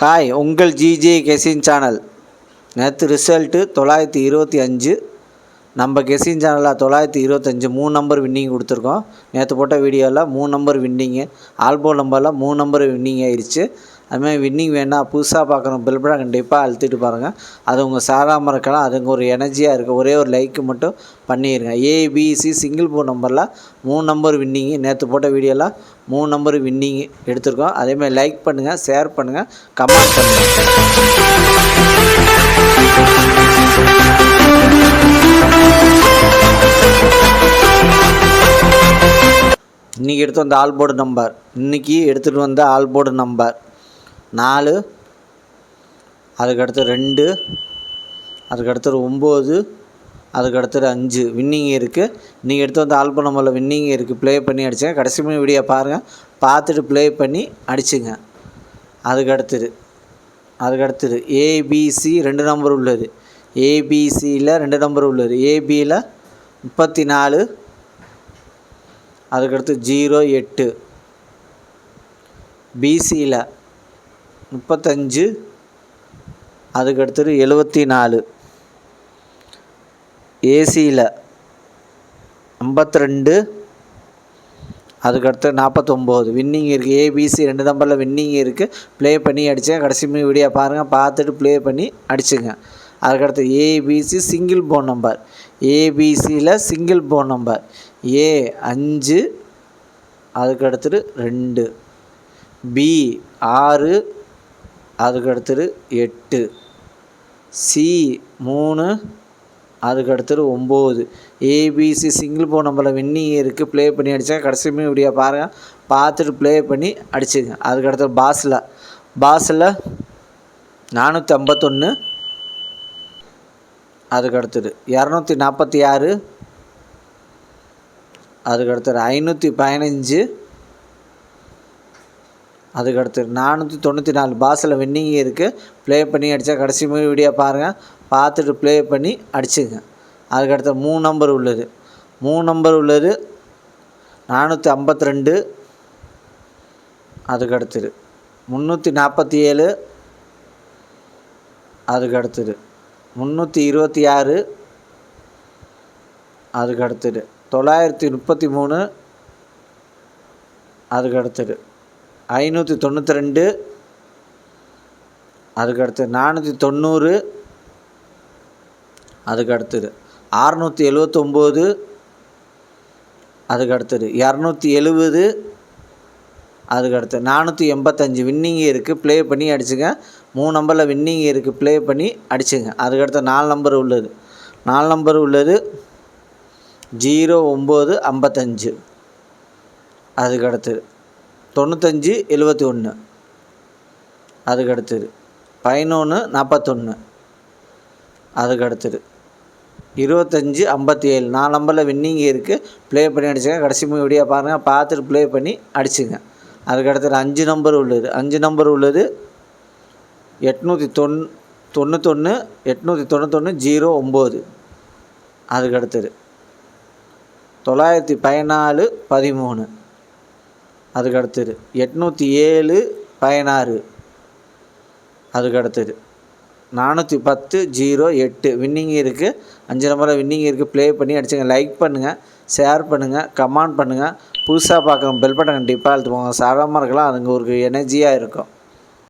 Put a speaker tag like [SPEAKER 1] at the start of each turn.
[SPEAKER 1] Hi, உங்கள் GJ கெசின் channel. நேற்று result 925. நம்ம கெசின் சேனலில் 925 3 நம்பர் வின்னிங் கொடுத்துருக்கோம். நேற்று போட்ட வீடியோவில் 3 நம்பர் வின்னிங்கு, ஆல்போல் நம்பரில் 3 நம்பர் வின்னிங் ஆயிடுச்சு. அதுமாதிரி வின்னிங் வேணால் புதுசாக பார்க்குறோம் பெல்படா கண்டிப்பாக அழுத்திட்டு பாருங்கள். அது உங்கள் சாராமல் இருக்கலாம். அதுங்க ஒரு எனர்ஜியாக இருக்குது. ஒரே ஒரு லைக்கு மட்டும் பண்ணிடுங்க. ஏபிசி சிங்கிள் போர்ட் நம்பரில் 3 நம்பர் வின்னிங்கு. நேற்று போட்ட வீடியோவில் 3 நம்பர் வின்னிங்கு எடுத்திருக்கோம். அதேமாதிரி லைக் பண்ணுங்கள், ஷேர் பண்ணுங்கள், கமெண்ட் பண்ணுங்கள். இன்றைக்கி எடுத்து வந்த ஆல்போர்டு நம்பர், இன்றைக்கி எடுத்துகிட்டு வந்த ஆல்போர்டு நம்பர் 4, அதுக்கடுத்து 2, அதுக்கடுத்து 9, அதுக்கடுத்து 5 வின்னிங் இருக்குது. இன்றைக்கி எடுத்து வந்த ஆல்போர்டு நம்பரில் வின்னிங் இருக்குது. ப்ளே பண்ணி அடிச்சுங்க. கடைசி மணி வீடியோ பாருங்கள், பார்த்துட்டு ப்ளே பண்ணி அடிச்சுங்க. அதுக்கடுத்தது ஏபிசி 2 நம்பர் உள்ளது. ஏபிசியில் 2 நம்பர் உள்ளது. ஏபியில் 34, அதுக்கடுத்து 08, பிசியில் 35, அதுக்கடுத்தது 74, ஏசியில் 52, அதுக்கடுத்து 49 வின்னிங் இருக்குது. ஏபிசி 2 நம்பரில் வின்னிங் இருக்குது. ப்ளே பண்ணி அடிச்சுங்க. கடைசி வீடியோ பாருங்கள், பார்த்துட்டு ப்ளே பண்ணி அடிச்சுங்க. அதுக்கடுத்து ஏபிசி சிங்கிள் போன் நம்பர். ஏபிசியில் சிங்கிள் போன் நம்பர் ஏ 5, அதுக்கடுத்து 2, பி 6, அதுக்கடுத்து 8, சி 3, அதுக்கடுத்து 9. ஏபிசி சிங்கிள் போன் நம்பரில் வின்னிங் இருக்குது. ப்ளே பண்ணி அடித்தா கடைசி வீடியோ பாருங்கள், பார்த்துட்டு ப்ளே பண்ணி அடிச்சுங்க. அதுக்கடுத்து பாஸில் 451, அதுக்கடுத்தது 246, அதுக்கடுத்து 515, அதுக்கடுத்து 494 பாஸில் வின்னிங் இருக்குது. ப்ளே பண்ணி அடித்தா கடைசி வீடியோ பாருங்கள், பார்த்துட்டு ப்ளே பண்ணி அடிச்சுங்க. அதுக்கடுத்து 3 நம்பர் உள்ளது. 3 நம்பர் உள்ளது 452, அதுக்கடுத்தது 347, அதுக்கடுத்தது 326, அதுக்கடுத்தது 933, அதுக்கடுத்தது 592, அதுக்கடுத்து 490, அதுக்கடுத்தது 679, அதுக்கடுத்தது 270, அதுக்கடுத்து 485 வின்னிங் இருக்குது. ப்ளே பண்ணி அடிச்சுங்க. 3 நம்பரில் வின்னிங் இருக்குது. ப்ளே பண்ணி அடிச்சுங்க. அதுக்கடுத்து 4 நம்பர் உள்ளது. 4 நம்பர் உள்ளது 0955, அதுக்கடுத்தது 9571, அதுக்கடுத்தது 1141, அதுக்கடுத்தது 2557. 4 நம்பரில் வின்னிங் இருக்குது. ப்ளே பண்ணி அடிச்சுங்க. கடைசி வீடியோ பாருங்கள், பார்த்துட்டு ப்ளே பண்ணி அடிச்சுங்க. அதுக்கடுத்தது 5 நம்பர் உள்ளது. 5 நம்பர் உள்ளது 891, 09, அதுக்கடுத்தது 914, 13, அதுக்கடுத்தது 807, 16, அதுக்கடுத்தது 410, 08 வின்னிங் இருக்குது. 5 நம்பரில் வின்னிங் இருக்குது. ப்ளே பண்ணி அடிச்சுங்க. லைக் பண்ணுங்கள், ஷேர் பண்ணுங்கள், கமெண்ட் பண்ணுங்கள். புதுசாக பார்க்குறோம் பெல் பட்டன் கண்டிப்பாக அழுத்துவாங்க. சாதாரணமாக இருக்கலாம். அதுங்க ஒரு எனர்ஜியாக இருக்கும்.